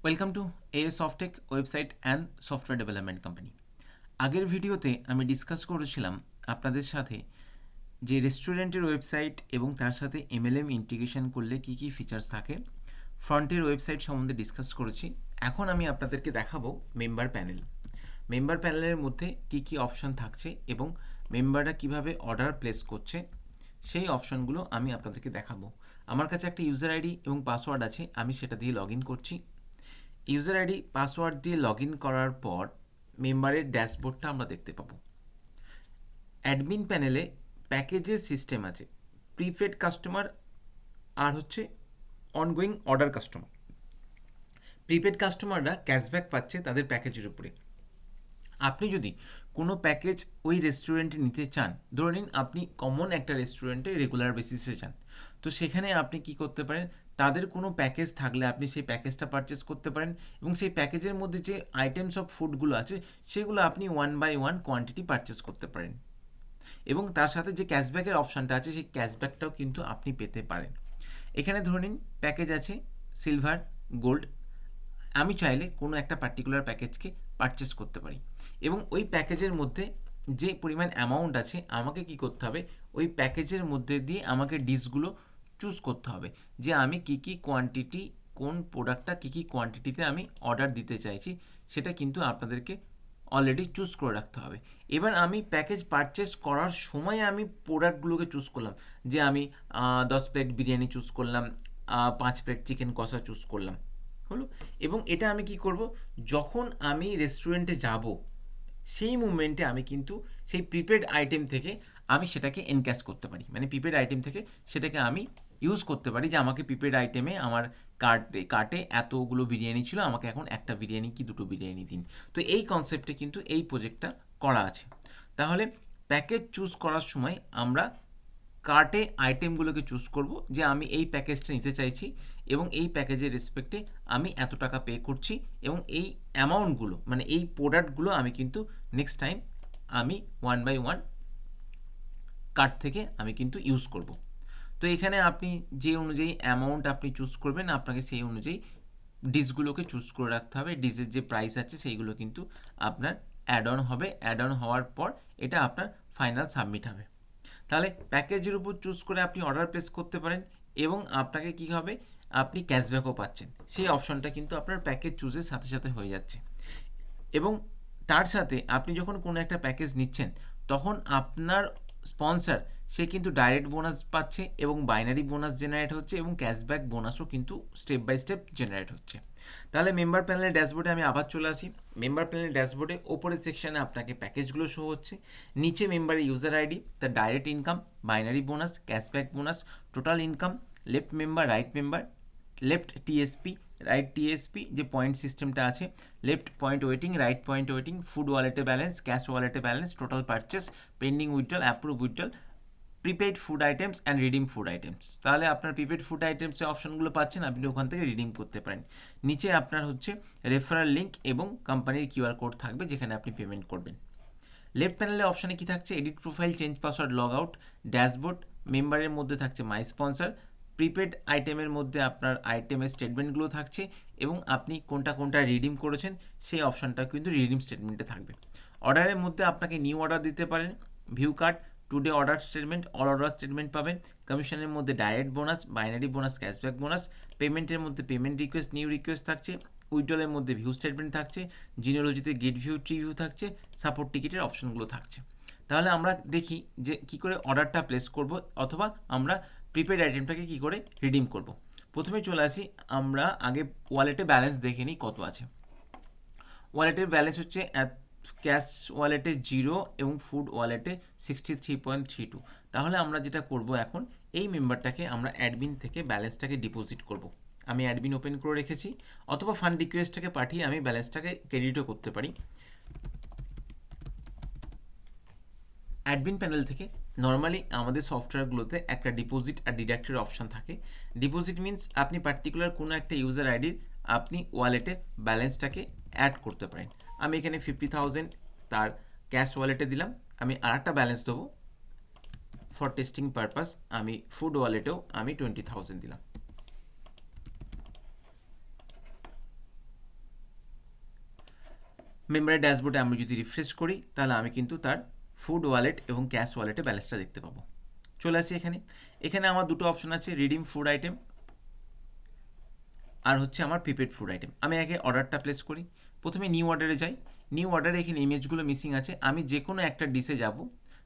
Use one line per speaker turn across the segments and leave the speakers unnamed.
Welcome to as Softech website and software development company. আগের ভিডিওতে আমি ডিসকাস করেছিলাম আপনাদের সাথে যে রেস্টুরেন্টের ওয়েবসাইট এবং তার সাথে এমএলএম ইন্টিগ্রেশন করলে কী কী ফিচার্স থাকে, ফ্রন্টের ওয়েবসাইট সম্বন্ধে ডিসকাস করেছি। এখন আমি আপনাদেরকে দেখাবো মেম্বার প্যানেল। মেম্বার প্যানেলের মধ্যে কী কী অপশান থাকছে এবং মেম্বাররা কীভাবে অর্ডার প্লেস করছে সেই অপশানগুলো আমি আপনাদেরকে দেখাবো। আমার কাছে একটা ইউজার আইডি এবং পাসওয়ার্ড আছে, আমি সেটা দিয়ে লগ ইন করছি। ইউজার আইডি পাসওয়ার্ড দিয়ে লগ ইন করার পর মেম্বারের ড্যাশবোর্ডটা আমরা দেখতে পাবো। অ্যাডমিন প্যানেলে প্যাকেজের সিস্টেম আছে, প্রিপেড কাস্টমার আর হচ্ছে অনগোয়িং অর্ডার কাস্টমার। প্রিপেড কাস্টমাররা ক্যাশব্যাক পাচ্ছে তাদের প্যাকেজের উপরে। আপনি যদি কোনো প্যাকেজ ওই রেস্টুরেন্টে নিতে চান, ধরে নিন আপনি কমন একটা রেস্টুরেন্টে রেগুলার বেসিসে যান, তো সেখানে আপনি কি করতে পারেন, তাদের কোনো প্যাকেজ থাকলে আপনি সেই প্যাকেজটা পারচেস করতে পারেন এবং সেই প্যাকেজের মধ্যে যে আইটেমস অফ ফুডগুলো আছে সেগুলো আপনি 1/1 কোয়ান্টিটি পারচেস করতে পারেন এবং তার সাথে যে ক্যাশব্যাকের অপশানটা আছে সেই ক্যাশব্যাকটাও কিন্তু আপনি পেতে পারেন। এখানে ধরে নিন প্যাকেজ আছে সিলভার, গোল্ড। আমি চাইলে কোনো একটা পার্টিকুলার প্যাকেজকে পারচেস করতে পারি এবং ওই প্যাকেজের মধ্যে যে পরিমাণ অ্যামাউন্ট আছে আমাকে কি করতে হবে, ওই প্যাকেজের মধ্যে দিয়ে আমাকে ডিশগুলো চুজ করতে হবে যে আমি কী কী কোয়ান্টিটি, কোন প্রোডাক্টটা কী কী কোয়ান্টিটিতে আমি অর্ডার দিতে চাইছি সেটা কিন্তু আপনাদেরকে অলরেডি চুজ করে রাখতে হবে। এবার আমি প্যাকেজ পারচেস করার সময় আমি প্রোডাক্টগুলোকে চুজ করলাম যে আমি 10 প্লেট বিরিয়ানি চুজ করলাম, 5 প্লেট চিকেন কষা চুজ করলাম, হলো। এবং এটা আমি কি করব, যখন আমি রেস্টুরেন্টে যাব সেই মুভমেন্টে আমি কিন্তু সেই প্রিপেড আইটেম থেকে আমি সেটাকে এনক্যাশ করতে পারি, মানে প্রিপেড আইটেম থেকে সেটাকে আমি ইউজ করতে পারি যে আমাকে প্রিপেড আইটেমে আমার কার্টে এতগুলো বিরিয়ানি ছিল, আমাকে এখন একটা বিরিয়ানি কি দুটো বিরিয়ানি দিন। তো এই কনসেপ্টে কিন্তু এই প্রজেক্টটা করা আছে। তাহলে প্যাকেজ চুজ করার সময় আমরা কার্টে আইটেমগুলোকে চুজ করব যে আমি এই প্যাকেজটা নিতে চাইছি এবং এই প্যাকেজের রেসপেক্টে আমি এত টাকা পে করছি এবং এই অ্যামাউন্টগুলো মানে এই প্রোডাক্টগুলো আমি কিন্তু নেক্সট টাইম আমি 1/1 কার্ট থেকে আমি কিন্তু ইউজ করব। তো এখানে আপনি যে অনুযায়ী অ্যামাউন্ট আপনি চুজ করবেন আপনাকে সেই অনুযায়ী ডিশগুলোকে চুজ করে রাখতে হবে। ডিশের যে প্রাইস আছে সেইগুলো কিন্তু আপনার অ্যাড অন হবে, অ্যাড অন হওয়ার পর এটা আপনার ফাইনাল সাবমিট হবে। তাহলে প্যাকেজের উপর চুজ করে আপনি অর্ডার প্লেস করতে পারেন এবং আপনাকে কী হবে, আপনি ক্যাশব্যাকও পাচ্ছেন। সেই অপশনটা কিন্তু আপনার প্যাকেজ চুজের সাথে সাথে হয়ে যাচ্ছে এবং তার সাথে আপনি যখন কোনো একটা প্যাকেজ নিচ্ছেন তখন আপনার স্পন্সর সে কিন্তু ডাইরেক্ট বোনাস পাচ্ছে এবং বাইনারি বোনাস জেনারেট হচ্ছে এবং ক্যাশব্যাক বোনাসও কিন্তু স্টেপ বাই স্টেপ জেনারেট হচ্ছে। তাহলে মেম্বার প্যানেলের ড্যাশবোর্ডে আমি আবার চলে আসি। মেম্বার প্যানেলের ড্যাশবোর্ডে ওপরের সেকশানে আপনাকে প্যাকেজগুলো শো হচ্ছে, নিচে মেম্বারের ইউজার আইডি, তার direct income, binary bonus, cashback bonus, total income, left member, right member, left TSP, right TSP যে পয়েন্ট সিস্টেমটা আছে, left point waiting, right point waiting, food ওয়ালেটে ব্যালেন্স, ক্যাশ ওয়ালেটে balance, total purchase, pending withdrawal, approve withdrawal, prepaid food items and redeem food items. তাহলে আপনার prepaid food আইটেমসের অপশনগুলো পাচ্ছেন, আপনি ওখান থেকে রিডিম করতে পারেন। নিচে আপনার হচ্ছে রেফারাল লিঙ্ক এবং কোম্পানির কিউআর কোড থাকবে যেখানে আপনি পেমেন্ট করবেন। লেফট প্যানেলে অপশানে কি থাকছে, edit profile, change password, log out, dashboard. মেম্বারের মধ্যে থাকছে মাই স্পন্সর। প্রিপেড আইটেমের মধ্যে আপনার আইটেমের স্টেটমেন্টগুলো থাকছে এবং আপনি কোনটা কোনটা রিডিম করেছেন সেই অপশানটা কিন্তু রিডিম স্টেটমেন্টে থাকবে। অর্ডারের মধ্যে আপনাকে নিউ অর্ডার দিতে পারেন, view card, today order statement, all order statement পাবেন। কমিশনের মধ্যে direct bonus, binary bonus, cashback bonus. পেমেন্টের মধ্যে পেমেন্ট রিকোয়েস্ট, নিউ রিকোয়েস্ট থাকছে। উইথড্রলের মধ্যে ভিউ স্টেটমেন্ট থাকছে। জিনিওলজিতে গেট ভিউ, ট্রি ভিউ থাকছে। সাপোর্ট টিকিটের অপশনগুলো থাকছে। তাহলে আমরা দেখি যে কী করে অর্ডারটা প্লেস করব অথবা আমরা প্রিপেড আইটেমটাকে কী করে রিডিম করব। প্রথমে চলে আসি, আমরা আগে ওয়ালেটে ব্যালেন্স দেখে নিই কত আছে। ওয়ালেটের ব্যালেন্স হচ্ছে ক্যাশ ওয়ালেটে 0 এবং ফুড ওয়ালেটে 63.32। তাহলে আমরা যেটা করব এখন, এই মেম্বারটাকে আমরা অ্যাডমিন থেকে ব্যালেন্সটাকে ডিপোজিট করব। আমি অ্যাডমিন ওপেন করে রেখেছি, অথবা ফান্ড রিকোয়েস্টটাকে পাঠিয়ে আমি ব্যালেন্সটাকে ক্রেডিটও করতে পারি। অ্যাডমিন প্যানেল থেকে নর্মালি আমাদের সফটওয়্যারগুলোতে একটা ডিপোজিট আর ডিডাক্টের অপশান থাকে। ডিপোজিট মিনস আপনি পার্টিকুলার কোনো একটা ইউজার আইডির আপনি ওয়ালেটে ব্যালেন্সটাকে অ্যাড করতে পারেন। আমি এখানে 50,000 তার ক্যাশ ওয়ালেটে দিলাম। আমি আর একটা ব্যালেন্স দেবো ফর টেস্টিং পারপাস, আমি ফুড ওয়ালেটেও আমি 20,000 দিলাম। মেম্বারের ড্যাশবোর্ডে আমি যদি রিফ্রেশ করি তাহলে আমি কিন্তু তার ফুড ওয়ালেট এবং ক্যাশ ওয়ালেটে ব্যালেন্সটা দেখতে পাবো। চলে আসি এখানে আমার দুটো অপশন আছে, রিডিম ফুড আইটেম আর হচ্ছে আমার প্রিপেড ফুড আইটেম। আমি আগে অর্ডারটা প্লেস করি। প্রথমে নিউ অর্ডারে যাই। নিউ অর্ডারে এখানে ইমেজগুলো মিসিং আছে। আমি যে কোনো একটা ডিশে যাব,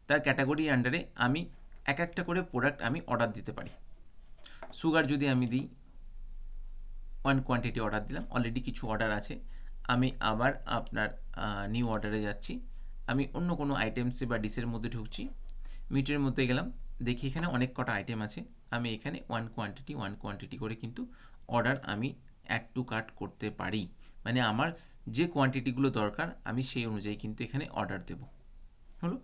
তার ক্যাটাগরির আন্ডারে আমি একটা করে প্রোডাক্ট আমি অর্ডার দিতে পারি। সুগার যদি আমি দিই 1 কোয়ান্টিটি অর্ডার দিলাম, অলরেডি কিছু অর্ডার আছে। আমি আবার আপনার নিউ অর্ডারে যাচ্ছি। আমি অন্য কোনো আইটেমসে বা ডিশের মধ্যে ঢুকছি। মিটের মধ্যে গেলাম, দেখি এখানে অনেক কটা আইটেম আছে। আমি এখানে 1 কোয়ান্টিটি করে কিন্তু অর্ডার আমি অ্যাড টু কার্ট করতে পারি। মানে আমার যে কোয়ান্টিটিগুলো দরকার আমি সেই অনুযায়ী কিন্তু এখানে অর্ডার দেব। হলো,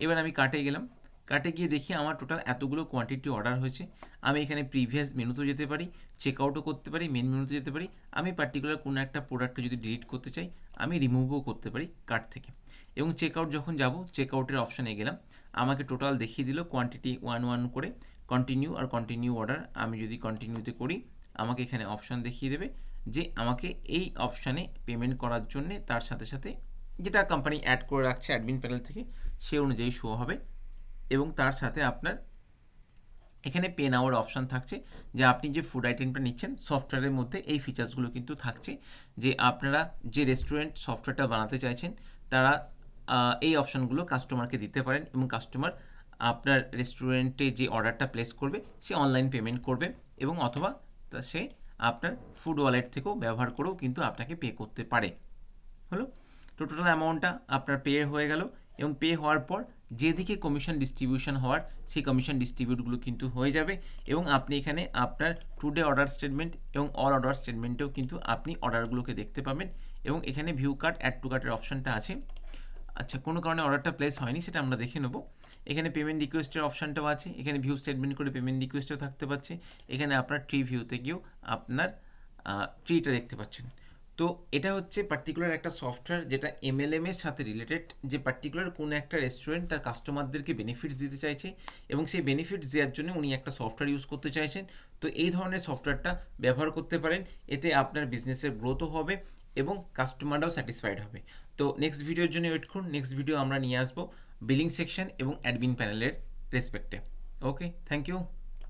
এবার আমি কার্টে গেলাম। কার্টে গিয়ে দেখি আমার টোটাল এতগুলো কোয়ান্টিটি অর্ডার হয়েছে। আমি এখানে প্রিভিয়াস মেনুতেও যেতে পারি, চেক আউটও করতে পারি, মেন মেনুতে যেতে পারি। আমি পার্টিকুলার কোনো একটা প্রোডাক্টকে যদি ডিলিট করতে চাই আমি রিমুভও করতে পারি কার্ট থেকে। এবং চেক আউট যখন যাব, চেক আউটের অপশানে গেলাম, আমাকে টোটাল দেখিয়ে দিল কোয়ান্টিটি 1 করে। কন্টিনিউ আর কন্টিনিউ অর্ডার আমি যদি কন্টিনিউতে করি আমাকে এখানে অপশান দেখিয়ে দেবে যে আমাকে এই অপশানে পেমেন্ট করার জন্যে তার সাথে সাথে যেটা কোম্পানি অ্যাড করে রাখছে অ্যাডমিন প্যানেল থেকে সে অনুযায়ী শো হবে। এবং তার সাথে আপনার এখানে পে নাওয়ার অপশান থাকছে যে আপনি যে ফুড আইটেমটা নিচ্ছেন সফটওয়্যারের মধ্যে এই ফিচার্সগুলো কিন্তু থাকছে যে আপনারা যে রেস্টুরেন্ট সফটওয়্যারটা বানাতে চাইছেন তারা এই অপশানগুলো কাস্টমারকে দিতে পারেন এবং কাস্টমার আপনার রেস্টুরেন্টে যে অর্ডারটা প্লেস করবে সে অনলাইন পেমেন্ট করবে এবং অথবা সে আপনার ফুড ওয়ালেট থেকেও ব্যবহার করেও কিন্তু আপনাকে পে করতে পারে। হলো, তো টোটাল অ্যামাউন্টটা আপনার পে হয়ে গেল এবং পে হওয়ার পর যেদিকে কমিশন ডিস্ট্রিবিউশন হওয়ার সেই কমিশন ডিস্ট্রিবিউটগুলো কিন্তু হয়ে যাবে এবং আপনি এখানে আপনার টুডে অর্ডার স্টেটমেন্ট এবং অল অর্ডার স্টেটমেন্টেও কিন্তু আপনি অর্ডারগুলোকে দেখতে পাবেন এবং এখানে ভিউ কার্ট অ্যাড টু কার্টের অপশানটা আছে। আচ্ছা, কোনো কারণে অর্ডারটা প্লেস হয়নি সেটা আমরা দেখে নেব। এখানে পেমেন্ট রিকোয়েস্টের অপশানটাও আছে, এখানে ভিউ স্টেটমেন্ট করে পেমেন্ট রিকোয়েস্টও থাকতে পাচ্ছে। এখানে আপনার ট্রি ভিউতে গিয়েও আপনার ট্রিটা দেখতে পাচ্ছেন। তো এটা হচ্ছে পার্টিকুলার একটা সফটওয়্যার যেটা MLM এর সাথে রিলেটেড, যে পার্টিকুলার কোনো একটা রেস্টুরেন্ট তার কাস্টমারদেরকে বেনিফিটস দিতে চাইছে এবং সেই বেনিফিটস দেওয়ার জন্য উনি একটা সফটওয়্যার ইউজ করতে চাইছেন। তো এই ধরনের সফটওয়্যারটা ব্যবহার করতে পারেন, এতে আপনার বিজনেসের গ্রোথও হবে এবং কাস্টমাররাও স্যাটিসফাইড হবে। তো নেক্সট ভিডিওর জন্য ওয়েট করুন। নেক্সট ভিডিও আমরা নিয়ে আসবো বিলিং সেকশন এবং অ্যাডমিন প্যানেলের রেসপেক্টে। ওকে, থ্যাংক ইউ।